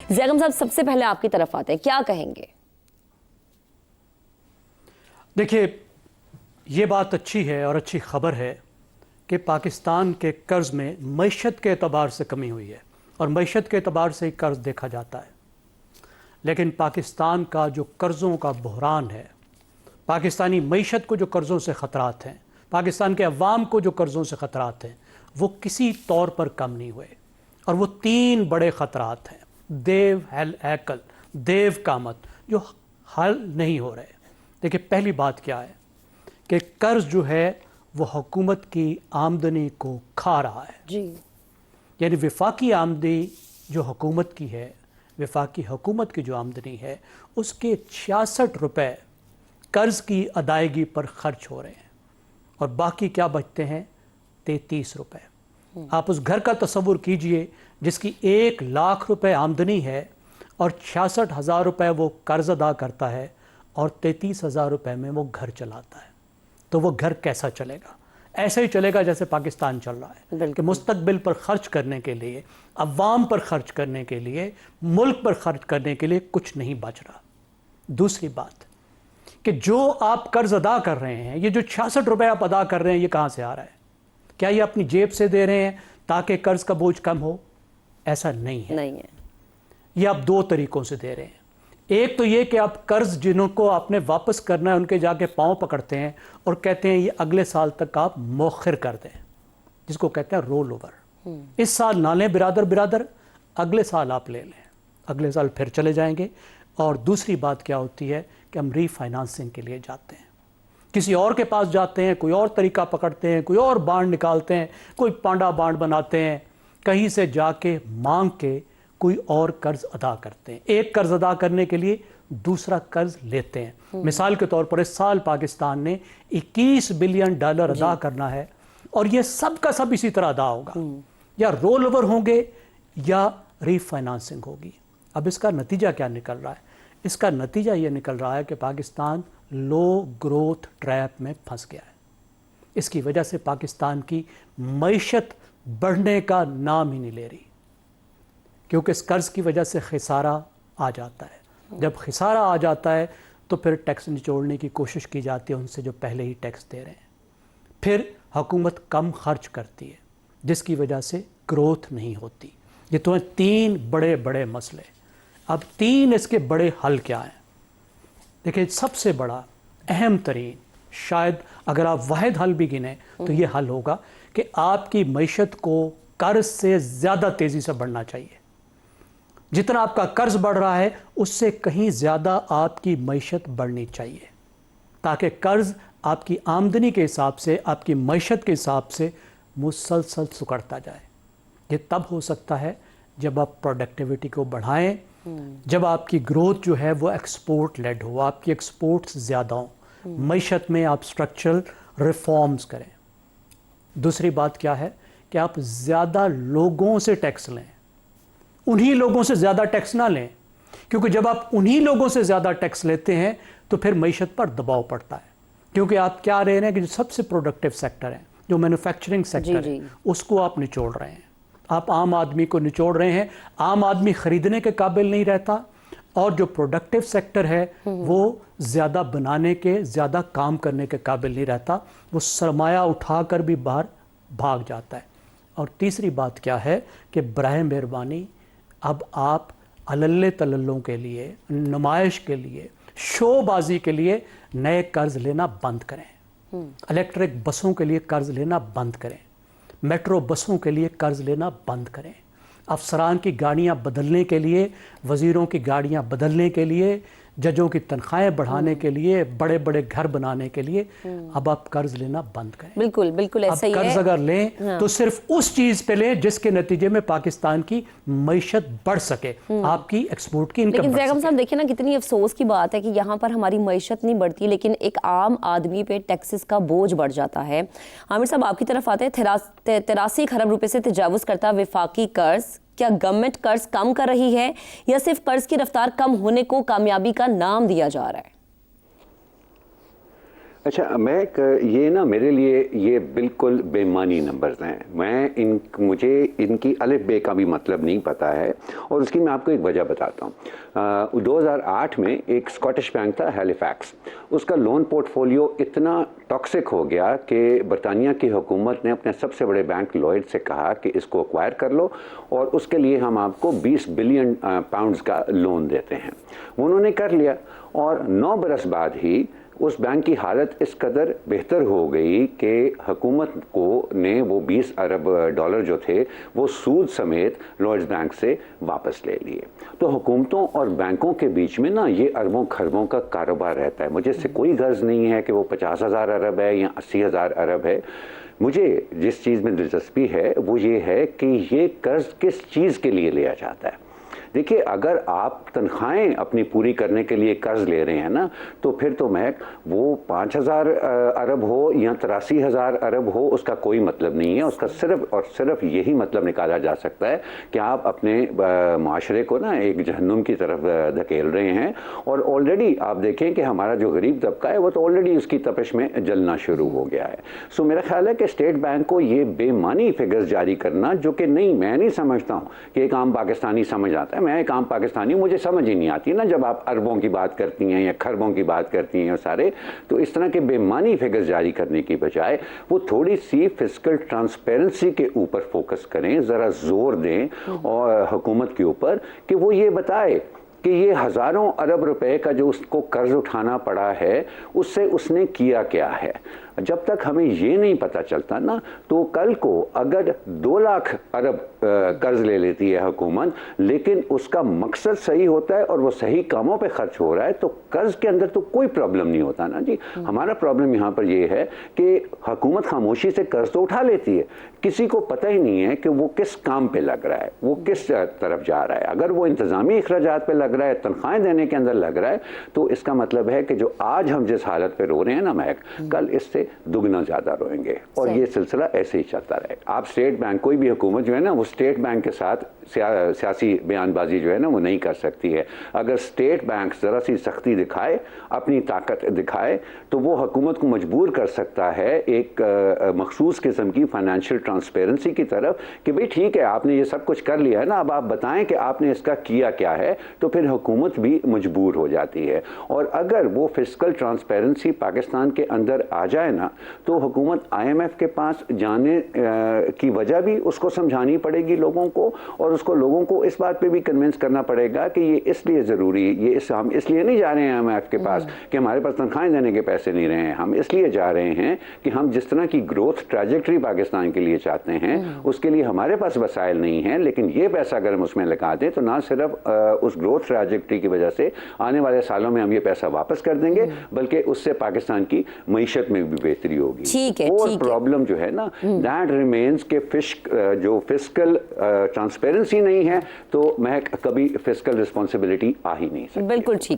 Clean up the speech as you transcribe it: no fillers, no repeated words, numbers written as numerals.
जैगम साहब, सबसे पहले आपकी तरफ आते हैं, क्या कहेंगे? देखिए, ये बात अच्छी है और अच्छी खबर है कि पाकिस्तान के कर्ज़ में मईशत के एतबार से कमी हुई है और मईशत के एतबार से ही कर्ज़ देखा जाता है। लेकिन पाकिस्तान का जो कर्ज़ों का बहरान है, पाकिस्तानी मईशत को जो कर्ज़ों से ख़तरात हैं, पाकिस्तान के अवाम को जो कर्ज़ों से ख़तरात हैं, वो किसी तौर पर कम नहीं हुए। और वो तीन बड़े ख़तरात हैं, देव, हैल, हैकल, देव कामत, जो हल नहीं हो रहे। देखिए, पहली बात क्या है कि कर्ज़ जो है वो हुकूमत की आमदनी को खा रहा है जी। यानी वफाकी आमदनी जो हुकूमत की है, वफाकी हुकूमत की जो आमदनी है, उसके 66 रुपए कर्ज़ की अदायगी पर ख़र्च हो रहे हैं और बाकी क्या बचते हैं? 33 रुपए। आप उस घर का तसव्वुर कीजिए जिसकी 1 लाख रुपए आमदनी है और 66,000 रुपए वो कर्ज़ अदा करता है और 33,000 रुपए में वो घर चलाता है। तो वो घर कैसा चलेगा? ऐसे ही चलेगा जैसे पाकिस्तान चल रहा है कि मुस्तकबिल पर खर्च करने के लिए, अवाम पर खर्च करने के लिए, मुल्क पर खर्च करने के लिए कुछ नहीं बच रहा। दूसरी बात कि जो आप कर्ज अदा कर रहे हैं, ये जो 66 रुपए आप अदा कर रहे हैं, ये कहाँ से आ रहा है? क्या ये अपनी जेब से दे रहे हैं ताकि कर्ज का बोझ कम हो? ऐसा नहीं है। ये आप दो तरीकों से दे रहे हैं। एक तो ये कि आप कर्ज जिनको आपने वापस करना है उनके जाके पांव पकड़ते हैं और कहते हैं ये अगले साल तक आप मौखिर कर दें, जिसको कहते हैं रोल ओवर। इस साल ना लें बिरादर, अगले साल आप ले लें, अगले साल फिर चले जाएंगे। और दूसरी बात क्या होती है कि हम रीफाइनेंसिंग के लिए जाते हैं, किसी और के पास जाते हैं, कोई और तरीका पकड़ते हैं, कोई और बांड निकालते हैं, कोई पांडा बांड बनाते हैं, कहीं से जाके मांग के कोई और कर्ज अदा करते हैं। एक कर्ज अदा करने के लिए दूसरा कर्ज लेते हैं। मिसाल के तौर पर इस साल पाकिस्तान ने $21 बिलियन अदा करना है और ये सब का सब इसी तरह अदा होगा, या रोल ओवर होंगे या रीफाइनेंसिंग होगी। अब इसका नतीजा क्या निकल रहा है? इसका नतीजा ये निकल रहा है कि पाकिस्तान लो ग्रोथ ट्रैप में फंस गया है। इसकी वजह से पाकिस्तान की मईशत बढ़ने का नाम ही नहीं ले रही, क्योंकि इस कर्ज की वजह से खिसारा आ जाता है। जब खिसारा आ जाता है तो फिर टैक्स निचोड़ने की कोशिश की जाती है उनसे जो पहले ही टैक्स दे रहे हैं। फिर हुकूमत कम खर्च करती है, जिसकी वजह से ग्रोथ नहीं होती। ये तो हैं तीन बड़े बड़े मसले। अब तीन इसके बड़े हल क्या हैं? देखिए, सबसे बड़ा अहम तरीन, शायद अगर आप वाहिद हल भी गिने तो ये हल होगा कि आपकी मईशत को कर्ज से ज़्यादा तेज़ी से बढ़ना चाहिए। जितना आपका कर्ज बढ़ रहा है उससे कहीं ज़्यादा आपकी मईशत बढ़नी चाहिए, ताकि कर्ज आपकी आमदनी के हिसाब से, आपकी मईशत के हिसाब से मुसलसल सुकड़ता जाए। ये तब हो सकता है जब आप प्रोडक्टिविटी को बढ़ाएं, जब आपकी ग्रोथ जो है वो एक्सपोर्ट लेड हो, आपकी एक्सपोर्ट्स ज़्यादा हों, मईशत में आप स्ट्रक्चरल रिफॉर्म्स करें। दूसरी बात क्या है कि आप ज़्यादा लोगों से टैक्स लें, उन्हीं लोगों से ज़्यादा टैक्स ना लें, क्योंकि जब आप उन्हीं लोगों से ज़्यादा टैक्स लेते हैं तो फिर मईशत पर दबाव पड़ता है। क्योंकि आप क्या रहे हैं कि जो सबसे प्रोडक्टिव सेक्टर है, जो मैन्युफैक्चरिंग सेक्टर है, उसको आप निचोड़ रहे हैं। आप आम आदमी को निचोड़ रहे हैं। आम आदमी ख़रीदने के काबिल नहीं रहता और जो प्रोडक्टिव सेक्टर है वो ज़्यादा बनाने के, ज़्यादा काम करने के काबिल नहीं रहता, वो सरमाया उठाकर भी बाहर भाग जाता है। और तीसरी बात क्या है कि बराए मेहरबानी अब आप अल्ले तल्लों के लिए, नुमाइश के लिए, शोबाजी के लिए नए कर्ज लेना बंद करें। इलेक्ट्रिक बसों के लिए कर्ज लेना बंद करें, मेट्रो बसों के लिए कर्ज लेना बंद करें, अफसरान की गाड़ियां बदलने के लिए, वज़ीरों की गाड़ियां बदलने के लिए, जजों की तनख्वाहें बढ़ाने के लिए, बड़े बड़े घर बनाने के लिए अब आप कर्ज लेना बंद करें। बिल्कुल बिल्कुल ऐसा ही है। कर्ज अगर लें तो सिर्फ उस चीज पे लें जिसके नतीजे में पाकिस्तान की मईशत बढ़ सके, आपकी एक्सपोर्ट की इनकम। लेकिन जैगम साहब देखिए ना, कितनी अफसोस की बात है कि यहाँ पर हमारी मईशत नहीं बढ़ती, लेकिन एक आम आदमी पे टैक्सेस का बोझ बढ़ जाता है। आमिर साहब, आपकी तरफ आते हैं। 83 खरब रुपए से तजावुज करता वफाकी कर्ज, क्या गवर्नमेंट कर्ज कम कर रही है या सिर्फ कर्ज की रफ्तार कम होने को कामयाबी का नाम दिया जा रहा है? अच्छा, ये ना मेरे लिए ये बिल्कुल बेमानी नंबर्स हैं। मुझे इनकी अलिफ बे का भी मतलब नहीं पता है, और उसकी मैं आपको एक वजह बताता हूँ। 2008 में एक स्कॉटिश बैंक था हैलिफैक्स, उसका लोन पोर्टफोलियो इतना टॉक्सिक हो गया कि बरतानिया की हुकूमत ने अपने सबसे बड़े बैंक लॉयड से कहा कि इसको एक्वायर कर लो और उसके लिए हम आपको 20 बिलियन पाउंड्स का लोन देते हैं। उन्होंने कर लिया, और 9 बरस बाद ही उस बैंक की हालत इस कदर बेहतर हो गई कि हुकूमत को ने वो 20 अरब डॉलर जो थे वो सूद समेत लॉयड्स बैंक से वापस ले लिए। तो हुकूमतों और बैंकों के बीच में ना ये अरबों खरबों का कारोबार रहता है। मुझे इससे कोई गर्ज नहीं है कि वो 50,000 अरब है या 80,000 अरब है। मुझे जिस चीज़ में दिलचस्पी है वो ये है कि ये कर्ज किस चीज़ के लिए लिया जाता है। देखिए, अगर आप तनख्वाहें अपनी पूरी करने के लिए कर्ज ले रहे हैं ना, तो फिर तो वो 5,000 अरब हो या 83,000 अरब हो, उसका कोई मतलब नहीं है। उसका सिर्फ और सिर्फ यही मतलब निकाला जा सकता है कि आप अपने माशरे को ना एक जहन्नुम की तरफ धकेल रहे हैं। और ऑलरेडी आप देखें कि हमारा जो गरीब तबका है वो तो ऑलरेडी उसकी तपिश में जलना शुरू हो गया है। सो मेरा ख्याल है कि स्टेट बैंक को ये बेमानी फिगर्स जारी करना, जो कि मैं नहीं समझता हूँ कि एक आम पाकिस्तानी समझ आता है। मैं एक आम पाकिस्तानी, मुझे समझ ही नहीं आती ना जब आप अरबों की बात करती हैं या खरबों की बात करती हैं सारे। तो इस तरह के बेमानी फिगर्स जारी करने की बजाय वो थोड़ी सी फिस्कल ट्रांसपेरेंसी के ऊपर फोकस करें, ज़रा जोर दें और हुकूमत के ऊपर कि वो ये बताए कि ये हज़ारों अरब रुपए का जो उसको कर्ज उठाना पड़ा है उससे उसने किया क्या है। जब तक हमें ये नहीं पता चलता ना, तो कल को अगर 2 लाख अरब कर्ज ले लेती है हुकूमत, लेकिन उसका मकसद सही होता है और वो सही कामों पे खर्च हो रहा है, तो कर्ज के अंदर तो कोई प्रॉब्लम नहीं होता ना जी। हमारा प्रॉब्लम यहाँ पर ये है कि हुकूमत खामोशी से कर्ज तो उठा लेती है, किसी को पता ही नहीं है कि वो किस काम पे लग रहा है, वो किस तरफ जा रहा है। अगर वो इंतजामी अखराजात पे लग रहा है, तनख्वाहें देने के अंदर लग रहा है, तो इसका मतलब है कि जो आज हम जिस हालत पे रो रहे हैं ना महक, कल इससे दुगना ज्यादा रोएंगे, और ये सिलसिला ऐसे ही चलता रहेगा। आप स्टेट बैंक, कोई भी हुकूमत जो है ना, वो स्टेट बैंक के साथ सियासी बयानबाजी जो है ना वो नहीं कर सकती है। अगर स्टेट बैंक जरा सी सख्ती दिखाए, अपनी ताकत दिखाए, तो वो हुकूमत को मजबूर कर सकता है एक मखसूस किस्म की फाइनेंशियल ट्रांसपेरेंसी की तरफ कि भाई ठीक है, आपने ये सब कुछ कर लिया है ना, अब आप बताएं कि आपने इसका किया क्या है। तो फिर हुकूमत भी मजबूर हो जाती है। और अगर वो फिस्कल ट्रांसपेरेंसी पाकिस्तान के अंदर आ जाए ना, तो हुकूमत IMF के पास जाने की वजह भी उसको समझानी पड़ेगी लोगों को, और उसको लोगों को इस बात पे भी कन्विंस करना पड़ेगा कि ये इसलिए ज़रूरी है, हम इसलिए नहीं जा रहे हैं IMF के पास कि हमारे पास तनख्वाहें देने के पैसे नहीं रहे हैं। हम इसलिए जा रहे हैं कि हम जिस तरह की ग्रोथ ट्रैजेक्टरी पाकिस्तान के लिए चाहते हैं, उसके लिए हमारे पास वसाइल नहीं है, लेकिन ये पैसा अगर हम उसमें लगा दें तो ना सिर्फ उस ग्रोथ ट्रैजेक्टरी की वजह से आने वाले सालों में हम ये पैसा वापस कर देंगे, बल्कि उससे पाकिस्तान की मईशत में भी बेहतरी होगी। ठीक है, और प्रॉब्लम जो है ना, दैट रिमेन्स के जो फिस्कल ट्रांसपेरेंसी नहीं है, तो महक कभी फिस्कल रिस्पॉन्सिबिलिटी आ ही नहीं सकती। बिल्कुल ठीक।